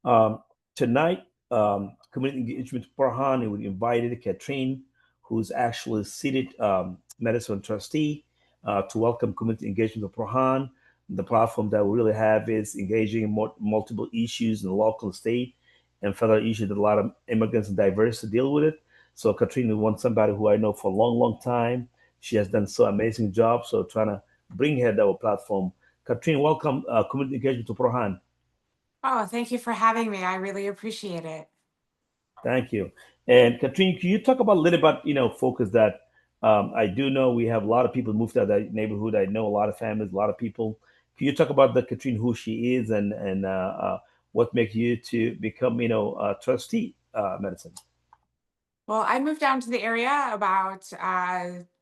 Um, Tonight, community engagement Farhan, we invited Katherine, who's actually seated Madison Trustee, to welcome community engagement of Farhan. The platform that we really have is engaging in multiple issues in the local, state, and federal issues that a lot of immigrants and diverse to deal with it. So Katherine is one somebody who I know for a long, long time. She has done so amazing job. So trying to bring her to our platform. Katherine, welcome community engagement to Farhan. Oh, thank you for having me. I really appreciate it. Thank you. And Katrine, can you talk about a little about, focus that I do know we have a lot of people moved out of that neighborhood. I know a lot of families, a lot of people. Can you talk about the Katrine, who she is and what makes you to become, a trustee, medicine? Well, I moved down to the area about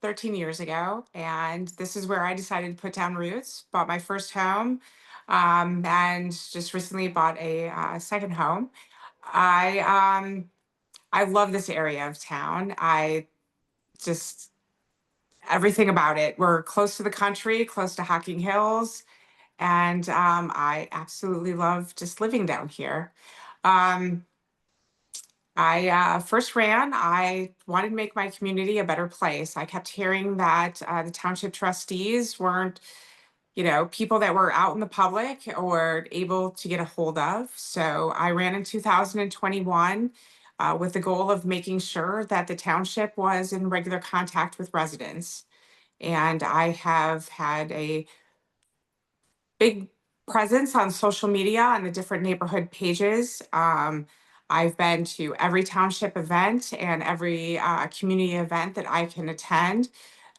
13 years ago, and this is where I decided to put down roots. Bought my first home, and just recently bought a second home. I I love this area of town. I just everything about it. We're close to the country, close to Hocking Hills, and I absolutely love just living down here. Um, I first ran, I wanted to make my community a better place. I kept hearing that the township trustees weren't, people that were out in the public or able to get a hold of. So I ran in 2021 with the goal of making sure that the township was in regular contact with residents. And I have had a big presence on social media on the different neighborhood pages. I've been to every township event and every community event that I can attend.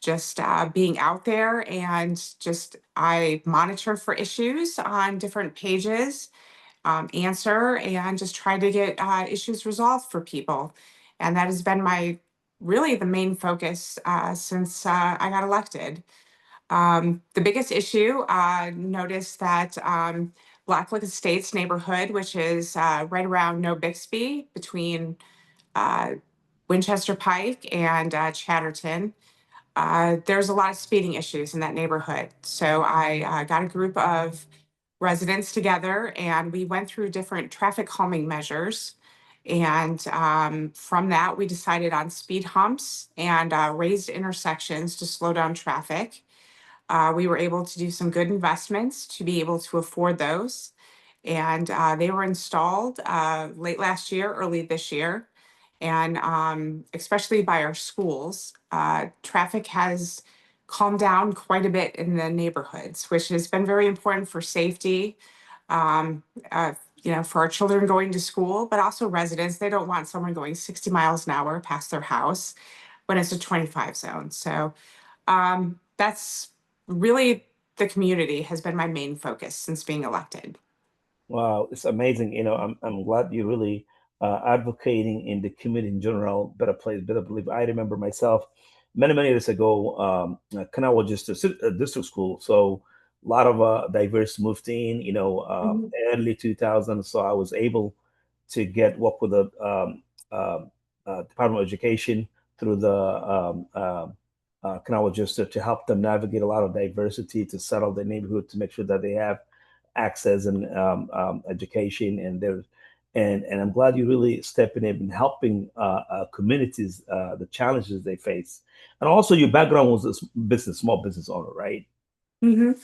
Just being out there and just I monitor for issues on different pages, answer and just try to get issues resolved for people. And that has been my really the main focus since I got elected. The biggest issue, noticed that Blacklick Estates neighborhood, which is right around No Bixby between uh, Winchester Pike and Chatterton, there's a lot of speeding issues in that neighborhood. So I got a group of residents together and we went through different traffic calming measures. And from that, we decided on speed humps and raised intersections to slow down traffic. We were able to do some good investments to be able to afford those. And they were installed late last year, early this year. And especially by our schools, traffic has calmed down quite a bit in the neighborhoods, which has been very important for safety, um, uh, for our children going to school, but also residents. They don't want someone going 60 miles an hour past their house when it's a 25 zone. So that's really the community has been my main focus since being elected. Wow, it's amazing. I'm glad you're really advocating in the community in general, better place, better belief. I remember myself many, many years ago, Canal was just a district school. So a lot of diverse moved in, Mhm. early 2000s. So I was able to get work with the Department of Education through the Canal just to help them navigate a lot of diversity, to settle the neighborhood, to make sure that they have access and education and I'm glad you really stepping in and helping communities the challenges they face. And also your background was a business, small business owner, right? Mhm.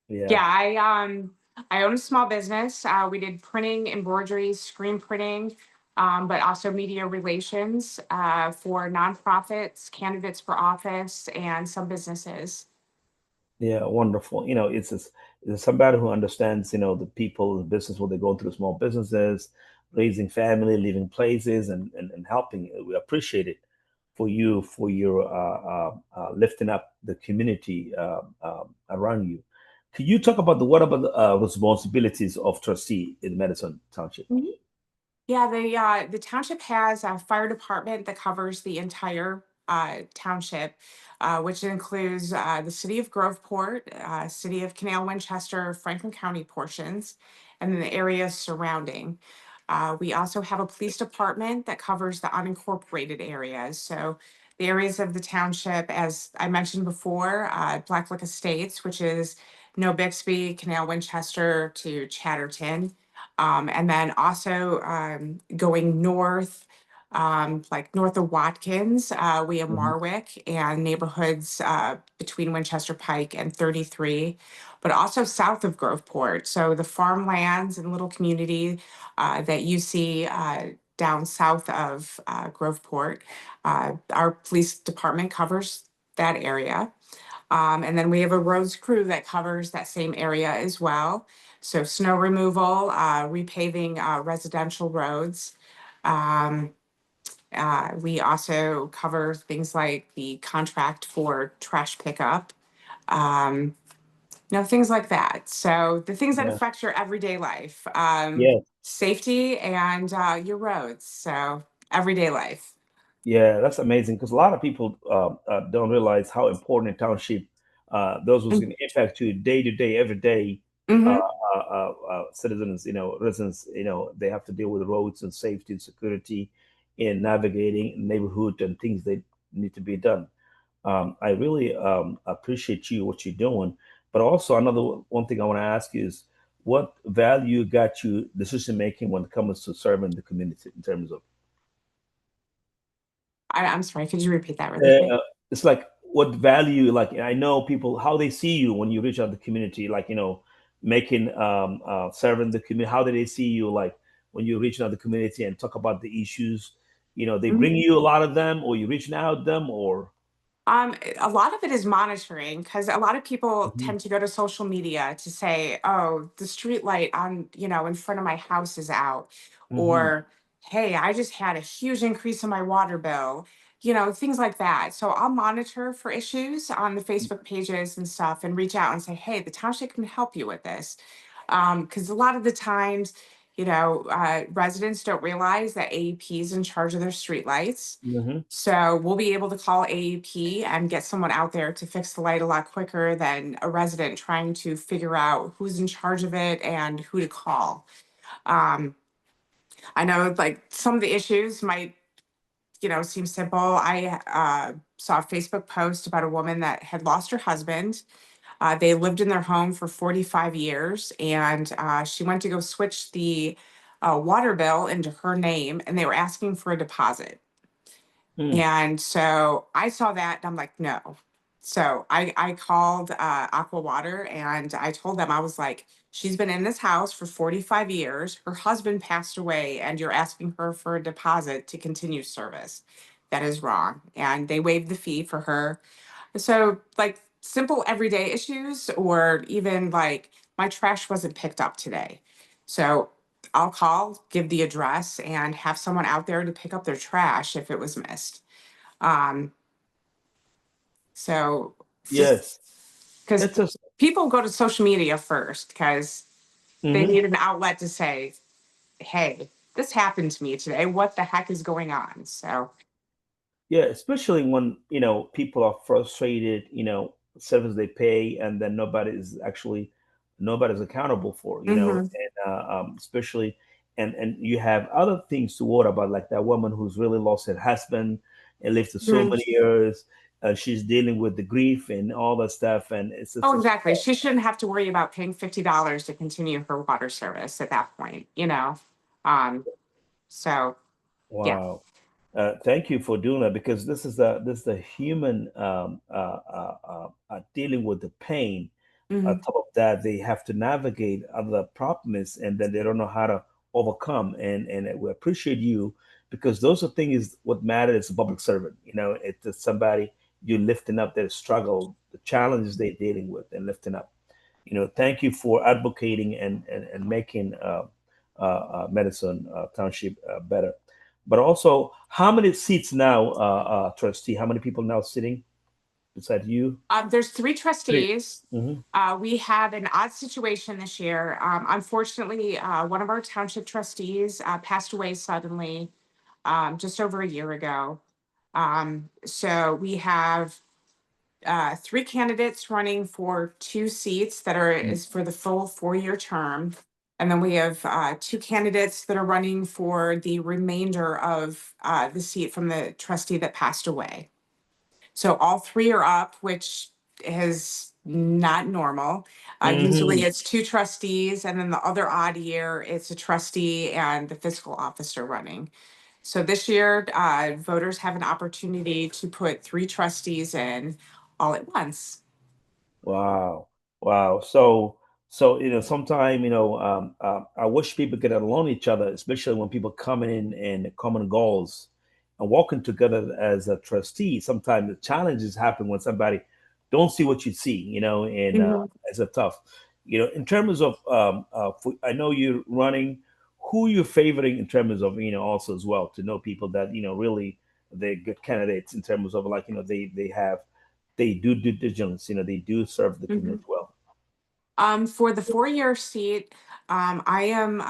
Yeah. Yeah, I own a small business. We did printing, embroidery, screen printing, but also media relations for nonprofits, candidates for office, and some businesses. Yeah, wonderful. It's somebody who understands, the people, the business, what they go through, small businesses, raising family, living places, and helping. We appreciate it for you for your lifting up the community around you. Can you talk about what about the responsibilities of trustee in Madison Township? Yeah, the township has a fire department that covers the entire township, which includes the city of Groveport, city of Canal Winchester, Franklin County portions, and then the areas surrounding. We also have a police department that covers the unincorporated areas. So the areas of the township, as I mentioned before, Blacklick Estates, which is No Bixby, Canal Winchester to Chatterton. And then also going north, like north of Watkins, we have Mhm. Marwick and neighborhoods between Winchester Pike and 33, but also south of Groveport. So the farmlands and little community that you see down south of Groveport, our police department covers that area. And then we have a roads crew that covers that same area as well. So snow removal, repaving residential roads. Um, we also cover things like the contract for trash pickup, um, things like that. So the things that Yeah. affect your everyday life, Yeah. safety and your roads. So everyday life. Yeah, that's amazing because a lot of people don't realize how important a township, those who's going to impact you day to day, every day, uh, Mm-hmm. citizens, residents, they have to deal with roads and safety and security in navigating neighborhood and things that need to be done. I really appreciate what you're doing, but also another one thing I want to ask is what value got you decision making when it comes to serving the community in terms of I'm sorry, could you repeat that really quick? it's like what value like I know people how they see you when you reach out to the community like making serving the community how do they see you like when you reach out to the community and talk about the issues they bring you a lot of them or you reaching out to them or A lot of it is monitoring because a lot of people Mhm, tend to go to social media to say, "Oh, the street light on, in front of my house is out," mhm, or "Hey, I just had a huge increase in my water bill," things like that. So I'll monitor for issues on the Facebook pages and stuff, and reach out and say, "Hey, the township can help you with this," because a lot of the times, residents don't realize that AEP is in charge of their street lights, mhm. so we'll be able to call AEP and get someone out there to fix the light a lot quicker than a resident trying to figure out who's in charge of it and who to call. Um, I know like some of the issues might, seem simple. I saw a Facebook post about a woman that had lost her husband. They lived in their home for 45 years and she went to go switch the water bill into her name and they were asking for a deposit. Mm, And so I saw that and I'm like, no. So I called Aqua Water and I told them, I was like, she's been in this house for 45 years. Her husband passed away and you're asking her for a deposit to continue service. That is wrong. And they waived the fee for her. So like simple everyday issues or even like my trash wasn't picked up today. So I'll call, give the address and have someone out there to pick up their trash if it was missed. Um, so just yes because it's just people go to social media first because they mhm. need an outlet to say, hey, this happened to me today. What the heck is going on? So, Yeah, especially when, people are frustrated, service they pay and then nobody's accountable for, mhm. and especially and you have other things to worry about, like that woman who's really lost her husband and lived for so Mhm. many years. She's dealing with the grief and all that stuff, and Oh, exactly. She shouldn't have to worry about paying $50 to continue her water service at that point. Um, so yeah. wow. Thank you for doing that because this is the human dealing with the pain. On Mhm. top of that, they have to navigate other problems, and then they don't know how to overcome. And we appreciate you because those are things what matter as a public servant. It's somebody you lifting up their struggle, the challenges they're dealing with, and lifting up. Thank you for advocating and making Madison Township better. But also, how many seats now, trustee? How many people now sitting beside you? There's three Three. trustees. Mm-hmm. We had an odd situation this year. Unfortunately, one of our township trustees passed away suddenly just over a year ago. So we have three candidates running for two seats that are is for the full 4-year term. And then we have two candidates that are running for the remainder of the seat from the trustee that passed away. So all three are up, which is not normal. Usually Hmm. it's two trustees, and then the other odd year, it's a trustee and the fiscal officer running. So this year, voters have an opportunity to put three trustees in all at once. Wow. Wow. So, sometime, I wish people get along each other, especially when people coming in and common goals and working together as a trustee. Sometimes the challenges happen when somebody don't see what you see, and Mhm. it's a tough, in terms of, I know you're running, who you're favoring in terms of, also as well to know people that, really they're good candidates in terms of like, they do due diligence, they do serve the community Mhm. well. For the 4-year seat, I am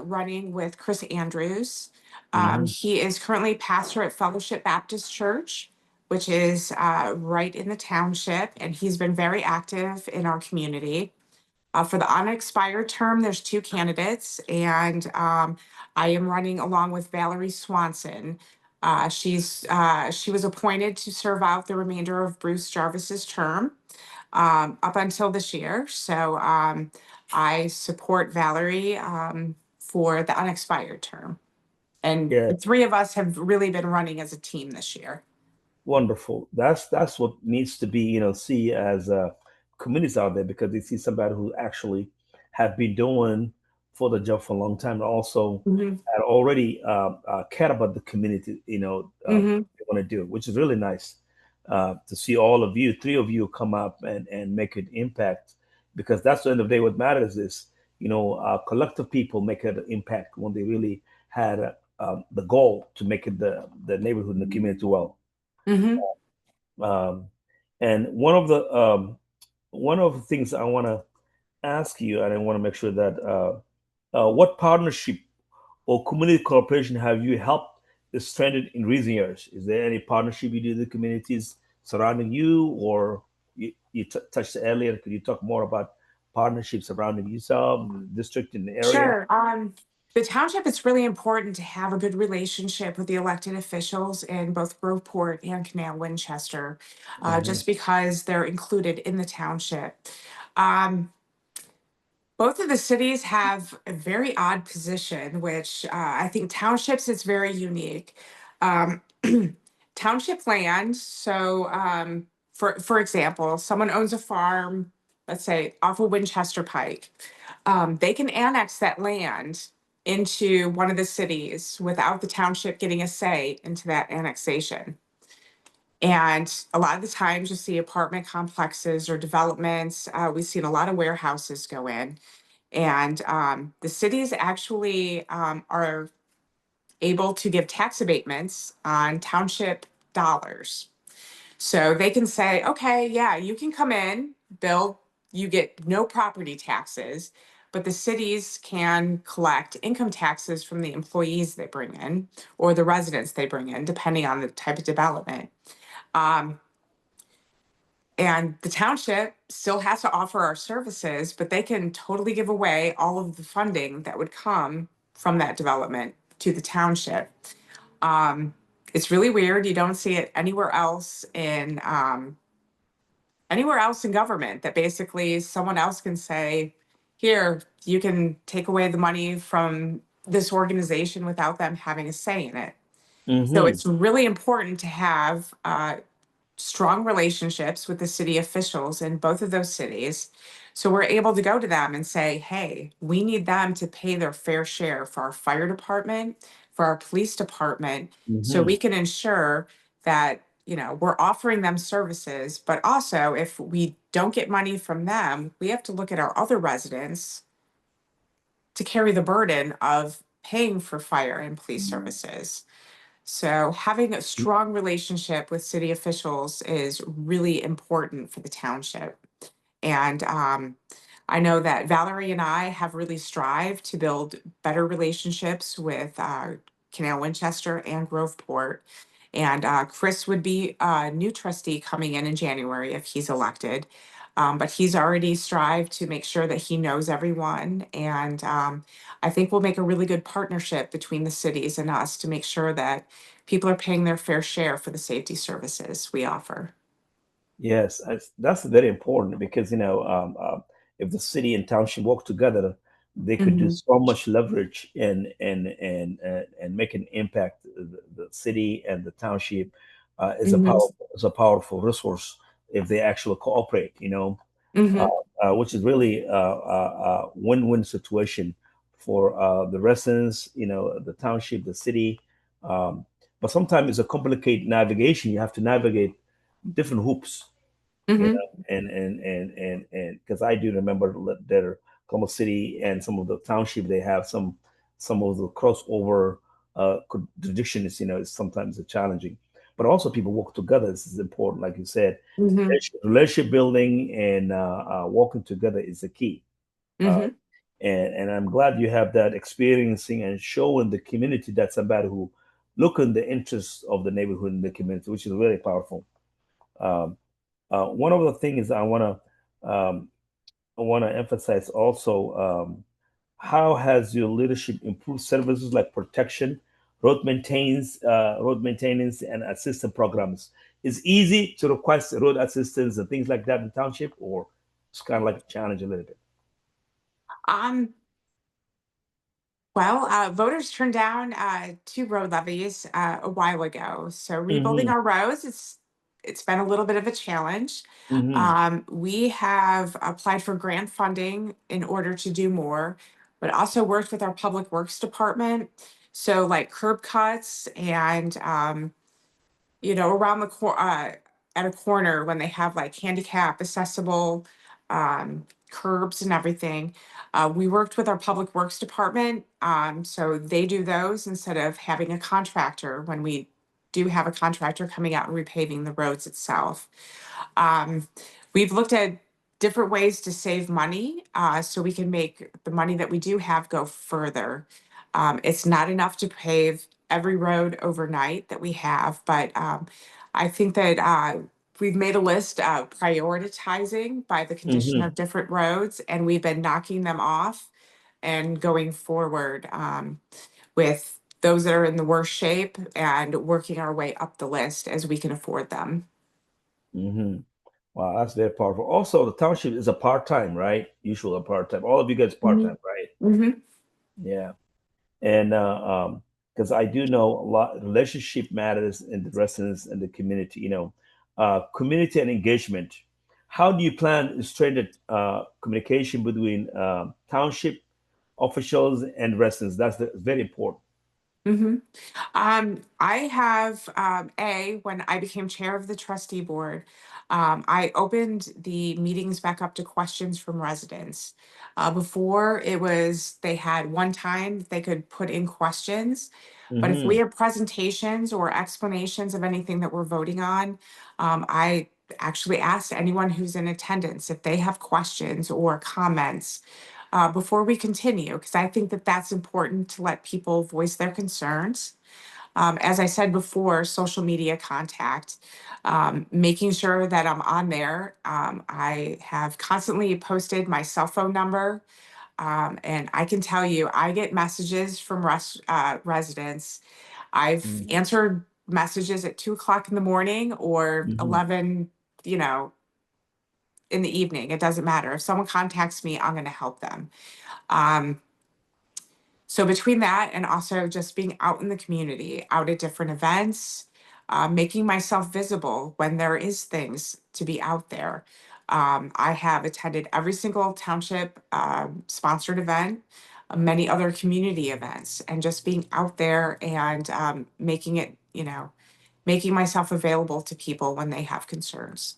running with Chris Andrews. Hmm. He is currently pastor at Fellowship Baptist Church, which is right in the township, and he's been very active in our community. For the unexpired term, there's two candidates, and I am running along with Valerie Swanson. She was appointed to serve out the remainder of Bruce Jarvis's term up until this year. So I support Valerie for the unexpired term. And Yeah, the three of us have really been running as a team this year. wonderful. That's what needs to be, see as communities out there because they see somebody who actually have been doing for the job for a long time and also Hmm. had already cared about the community, Hmm. they want to do, which is really nice to see all of you, three of you come up and make an impact because that's the end of the day. What matters is, collective people make an impact when they really had the goal to make it the neighborhood and the community well. Hmm. Um, and one of the things I want to ask you, and I want to make sure that what partnership or community cooperation have you helped strengthen in recent years? Is there any partnership you do with the communities surrounding you, or you touched earlier? Could you talk more about partnerships surrounding yourself, the district, in the area? Sure. The township, it's really important to have a good relationship with the elected officials in both Groveport and Canal Winchester, Hmm. just because they're included in the township. Um, Both of the cities have a very odd position, which I think townships is very unique. Um, Township land, so for example, someone owns a farm, let's say off of Winchester Pike. They can annex that land into one of the cities without the township getting a say into that annexation. And a lot of the times you see apartment complexes or developments. We've seen a lot of warehouses go in, and the cities actually are able to give tax abatements on township dollars. So they can say, okay, yeah, you can come in, build, you get no property taxes, but the cities can collect income taxes from the employees they bring in or the residents they bring in, depending on the type of development. Um, and the township still has to offer our services, but they can totally give away all of the funding that would come from that development to the township. Um, it's really weird. You don't see it anywhere else in government that basically someone else can say, here, you can take away the money from this organization without them having a say in it. So Hmm. it's really important to have strong relationships with the city officials in both of those cities. So we're able to go to them and say, hey, we need them to pay their fair share for our fire department, for our police department, so Hmm. we can ensure that, we're offering them services. But also, if we don't get money from them, we have to look at our other residents to carry the burden of paying for fire and police services. So having a strong relationship with city officials is really important for the township. And I know that Valerie and I have really strived to build better relationships with Canal Winchester and Groveport. And Chris would be a new trustee coming in January if he's elected. But he's already strived to make sure that he knows everyone. And I think we'll make a really good partnership between the cities and us to make sure that people are paying their fair share for the safety services we offer. Yes, that's very important because if the city and township work together, they could do Hmm. so much leverage and make an impact. The city and the township Hmm. is a powerful resource if they actually cooperate. Uh, Hmm. which is really win-win situation for the residents, the township, the city. Um, but sometimes it's a complicated navigation. You have to navigate different hoops, Hmm. and because I do remember that Oklahoma City and some of the township they have some of the crossover traditions. It's sometimes challenging, but also people work together. This is important, like you said. Hmm. Relationship building and working together is the key. Uh, Hmm. and I'm glad you have that experiencing and showing the community that somebody who look in the interests of the neighborhood and the community, which is really powerful. Um, one of the things I want to emphasize also, how has your leadership improved services like protection, road maintenance, and assistance programs? Is easy to request road assistance and things like that in township, or it's kind of like a challenge a little bit? Um, well, voters turned down two road levies a while ago. So rebuilding Mm-hmm. our roads, it's been a little bit of a challenge. Mm-hmm. We have applied for grant funding in order to do more, but also worked with our public works department. So like curb cuts and around at a corner when they have like handicap accessible curbs and everything. We worked with our public works department, so they do those instead of having a contractor when we do have a contractor coming out and repaving the roads itself. Um, we've looked at different ways to save money so we can make the money that we do have go further. It's not enough to pave every road overnight that we have, but I think that we've made a list prioritizing by the condition Mm-hmm. of different roads, and we've been knocking them off and going forward with those that are in the worst shape and working our way up the list as we can afford them. Mm-hmm. Wow, that's very powerful. Also, the township is a part-time, right? Usually a part-time. All of you guys part-time, right? Hmm. Yeah. And because I do know a lot, relationship matters in the residents and the community. Community and engagement. How do you plan to strengthen communication between township officials and residents? Very important. Hmm. I have when I became chair of the trustee board, I opened the meetings back up to questions from residents. Before it was they had one time they could put in questions, but if we Hmm. have presentations or explanations of anything that we're voting on, I actually asked anyone who's in attendance if they have questions or comments before we continue, because I think that that's important to let people voice their concerns. As I said before, social media contact, making sure that I'm on there. I have constantly posted my cell phone number, and I can tell you, I get messages from residents. I've answered messages at 2 o'clock in the morning or Hmm. 11, you know, in the evening. It doesn't matter. If someone contacts me, I'm going to help them. Um, So between that and also just being out in the community, out at different events, making myself visible when there is things to be out there. I have attended every single township sponsored event, many other community events, and just being out there and making myself available to people when they have concerns.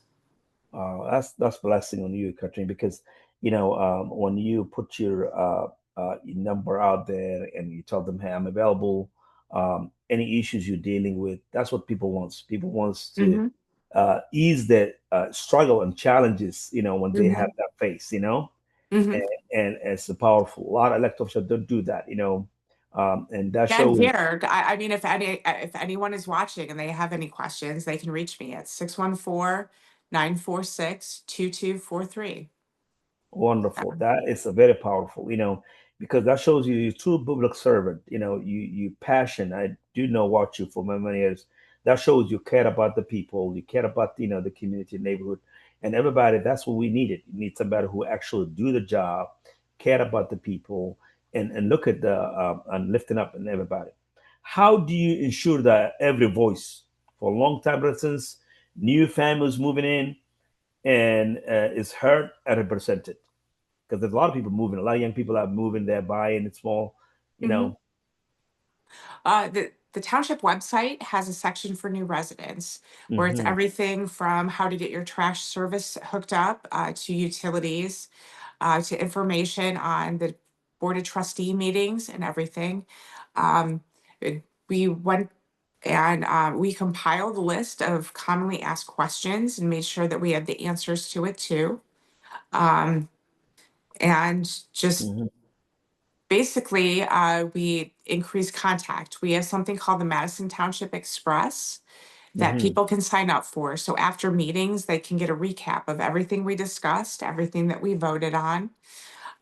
That's blessing on you, Katherine, because when you put your number out there and you tell them, "Hey, I'm available. Any issues you're dealing with," that's what people wants. People wants to Hmm. ease their struggle and challenges. When they have Hmm. that face. Hmm. And it's powerful. A lot of elected officials don't do that. And that Again, shows. here, I mean, if anyone is watching and they have any questions, they can reach me at 614-946-2243. Wonderful. That is a very powerful, because that shows you you're true public servant. You passion. I do know what you for many years. that shows you care about the people, you care about the community, neighborhood, and everybody. That's what we needed. You need somebody who actually do the job, care about the people, and look at the and lifting up and everybody. How do you ensure that every voice for long time residents, new families moving in, and is heard and represented? Because there's a lot of people moving. A lot of young people are moving. They're buying. It's small, you Mhm. know. The township website has a section for new residents where it's Hmm. everything from how to get your trash service hooked up to utilities to information on the board of trustee meetings and everything. Um, we went and we compiled a list of commonly asked questions and made sure that we had the answers to it too. Um, and just Hmm. basically, we increase contact. We have something called the Madison Township Express that Hmm. people can sign up for. So after meetings, they can get a recap of everything we discussed, everything that we voted on.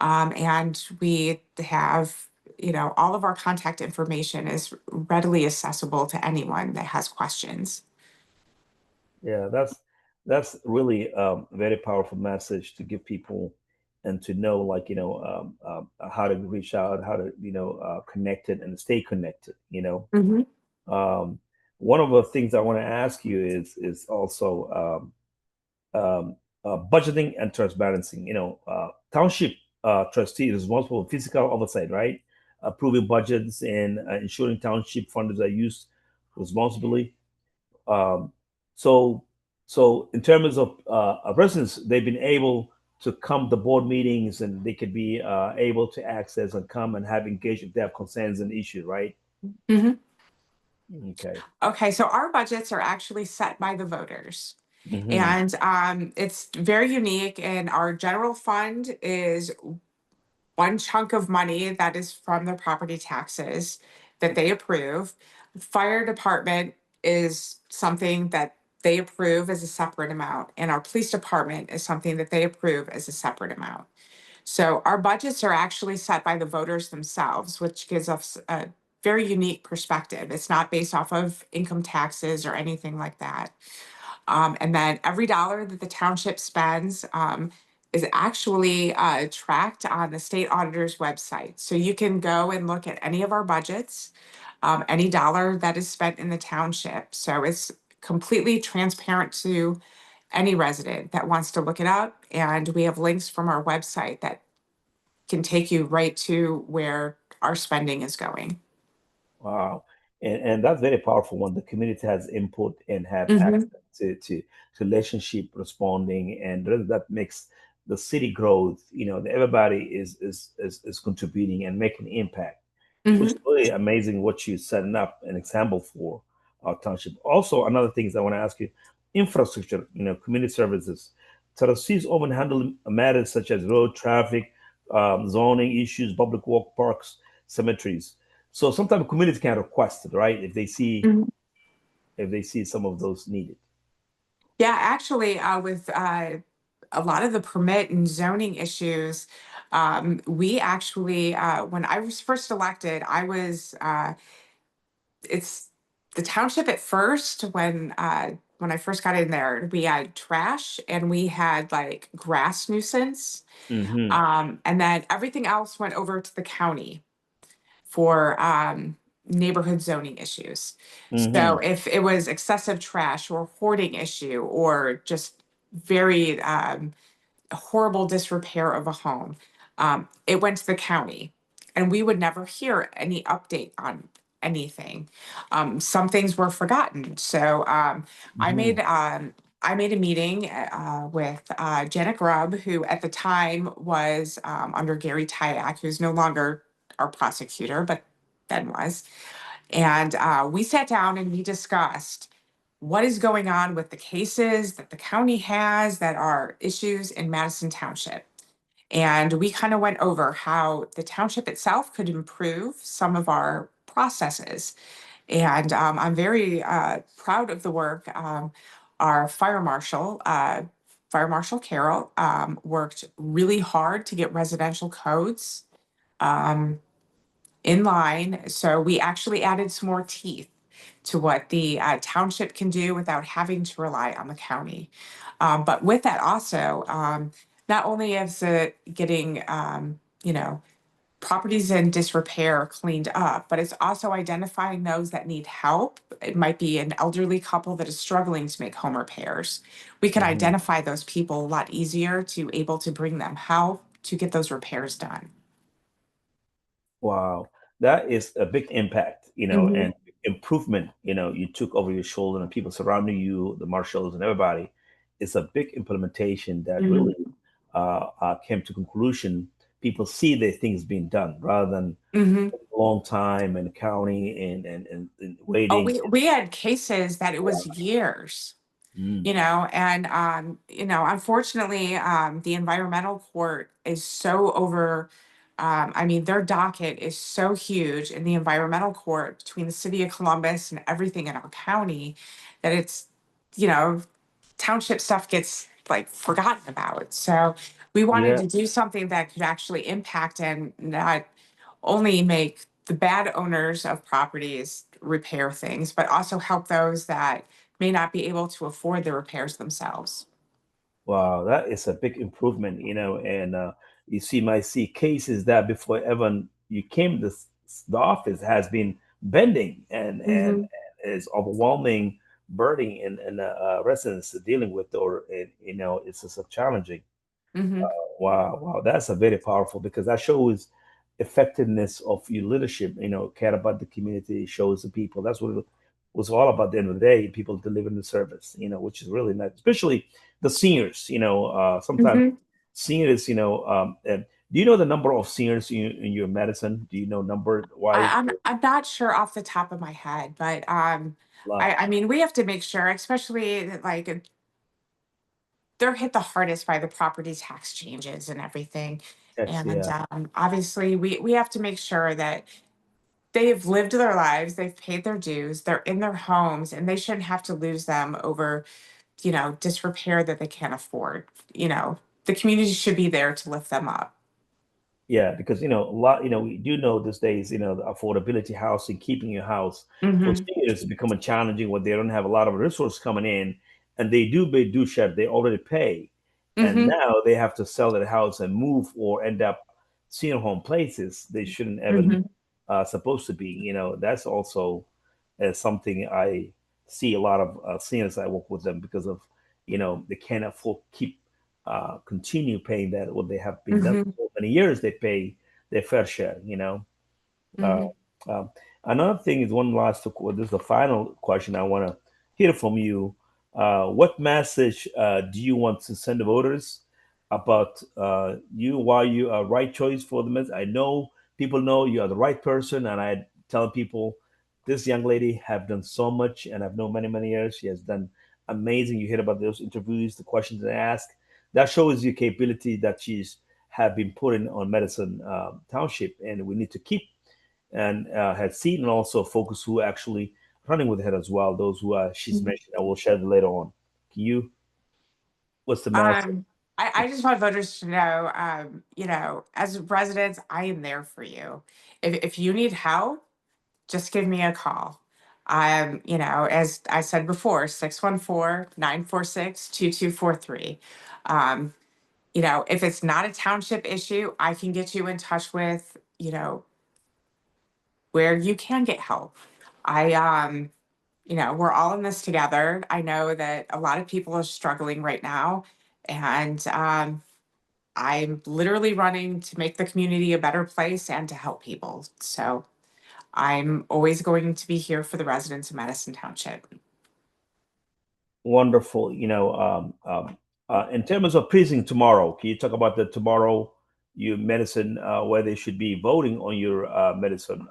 And we have, all of our contact information is readily accessible to anyone that has questions. Yeah, that's really a very powerful message to give people and to know, like, how to reach out, how to connect it and stay connected. Mhm. Um, one of the things I want to ask you is also budgeting and transparency. Township trustee is responsible for physical oversight, right? Approving budgets and ensuring township funds are used responsibly. Um, so, so in terms of residents, they've been able to come to board meetings and they could be able to access and come and have engagement if they have concerns and issues, right? Mhm. Okay. Okay, so our budgets are actually set by the voters. Mm-hmm. And it's very unique. And our general fund is one chunk of money that is from the property taxes that they approve. Fire department is something that they approve as a separate amount, and our police department is something that they approve as a separate amount. So our budgets are actually set by the voters themselves, which gives us a very unique perspective. It's not based off of income taxes or anything like that. And then every dollar that the township spends is actually tracked on the state auditor's website. So you can go and look at any of our budgets, any dollar that is spent in the township. So it's completely transparent to any resident that wants to look it up. And we have links from our website that can take you right to where our spending is going. Wow. And that's very powerful when the community has input and have access Hmm. to relationship responding, and that makes the city growth, that everybody is contributing and making impact, which is Hmm. really amazing what you're setting up an example for our township. Also, another thing is I want to ask you, infrastructure, community services. Trustees often handle matters such as road traffic, zoning issues, public walk parks, cemeteries. So sometimes communities can request it, right? If they see some of those needed. Yeah, actually, with a lot of the permit and zoning issues, we actually, when I was first elected, it's the township at first, when I first got in there, we had trash and we had like grass nuisance. Mm-hmm. And then everything else went over to the county for neighborhood zoning issues. So Mm-hmm. if it was excessive trash or hoarding issue or just very horrible disrepair of a home, it went to the county, and we would never hear any update on anything. Some things were forgotten. So I Mm-hmm. made I made a meeting with Janet Grubb, who at the time was under Gary Tyak, who's no longer our prosecutor, but then was. And we sat down and we discussed what is going on with the cases that the county has that are issues in Madison Township. And we kind of went over how the township itself could improve some of our processes. And I'm very proud of the work. Our Fire Marshal Carol, worked really hard to get residential codes um, in line. So we actually added some more teeth. to what the township can do without having to rely on the county. But with that also, not only is it getting, properties in disrepair cleaned up, but it's also identifying those that need help. It might be an elderly couple that is struggling to make home repairs. We can Mhm. identify those people a lot easier to able to bring them help to get those repairs done. Wow, that is a big impact, Hmm. and improvement, you took over your shoulder and people surrounding you, the marshals and everybody. It's a big implementation that Hmm. really came to conclusion. People see the things being done rather than Hmm. a long time in the county and Oh, waiting. we had cases that it was years. Mm, And unfortunately, the environmental court is so over. I mean, their docket is so huge in the environmental court between the city of Columbus and everything in our county that it's, you know, township stuff gets like forgotten about. So we wanted yeah, to do something that could actually impact and not only make the bad owners of properties repair things, but also help those that may not be able to afford the repairs themselves. wow, that is a big improvement, and you see, might see cases that before even you came to the office has been bending and Hmm. is overwhelming burden in residents dealing with, or it's just a challenging. Hmm. Wow, wow, that's a very powerful because that shows effectiveness of your leadership. Care about the community, shows the people. That's what it was all about. At the end of the day, people delivering the service. Which is really nice, especially the seniors. Sometimes Hmm. seniors. Do you know the number of seniors in your medicine? Do you know number wise? I'm not sure off the top of my head, but A lot. I mean we have to make sure, especially that, like they're hit the hardest by the property tax changes and everything. Text, And yeah. obviously we have to make sure that they've lived their lives, they've paid their dues, they're in their homes, and they shouldn't have to lose them over, disrepair that they can't afford. The community should be there to lift them up. Yeah, because a lot, we do know these days, the affordability housing, keeping your house for Hmm. seniors is becoming challenging when they don't have a lot of resources coming in, and they do pay do share, they already pay, and Hmm. now they have to sell their house and move or end up senior home places they shouldn't even Hmm. supposed to be. That's also something I see a lot of seniors. I work with them because of they can't afford keep continue paying that what they have been done Hmm. for so many years. They pay their fair share. Uh, Hmm. um, Another thing is one last. This is the final question I want to hear from you. What message do you want to send the voters about you? Why you are right choice for the message? I know people know you are the right person, and I tell people this young lady have done so much, and I've known many years. She has done amazing. You hear about those interviews, the questions they ask. That shows your capability that she's have been putting on Madison Township, and we need to keep and had seen and also focus who are actually running with her as well. Those who she's Hmm. mentioned, I will share later on. Can you? What's the message? um I just want voters to know, as residents, I am there for you. If you need help, just give me a call. As I said before, 614-946-2243. Um, if it's not a township issue, I can get you in touch with, where you can get help. I, we're all in this together. I know that a lot of people are struggling right now. And I'm literally running to make the community a better place and to help people. So I'm always going to be here for the residents of Madison Township. Wonderful. In terms of precinct tomorrow, can you talk about the tomorrow your medicine where they should be voting on your medicine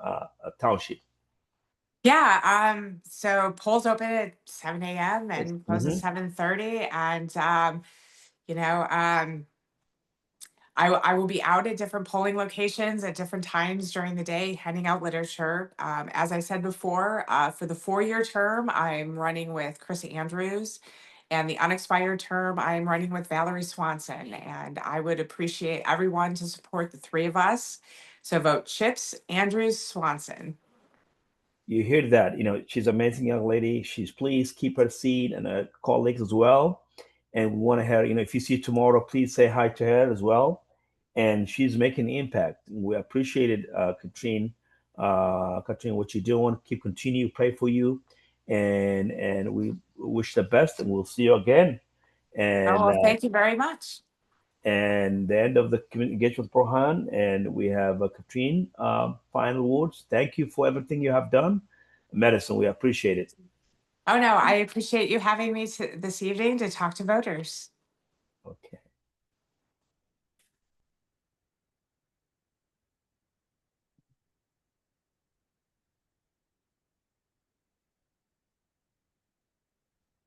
township? Yeah, so polls open at 7 a.m. and close at Mm-hmm. 7:30. And you know, um, I will be out at different polling locations at different times during the day, handing out literature. As I said before, for the 4-year term, I'm running with Chris Andrews, and the unexpired term, I'm running with Valerie Swanson. And I would appreciate everyone to support the three of us. So vote Chips, Andrews, Swanson. you hear that. She's an amazing young lady. She's pleased. Keep her seat and her colleagues as well. And we want her, if you see her tomorrow, please say hi to her as well. And she's making an impact. We appreciate it, Katrine. Katrine, what you're doing. Keep continue. Pray for you, and we wish the best. And we'll see you again. Oh, And well, thank you very much. the end of the community engagement with Prohan, and we have Katrine. Final words. Thank you for everything you have done, Madison. We appreciate it. Oh, no, I appreciate you having me this evening to talk to voters. Okay.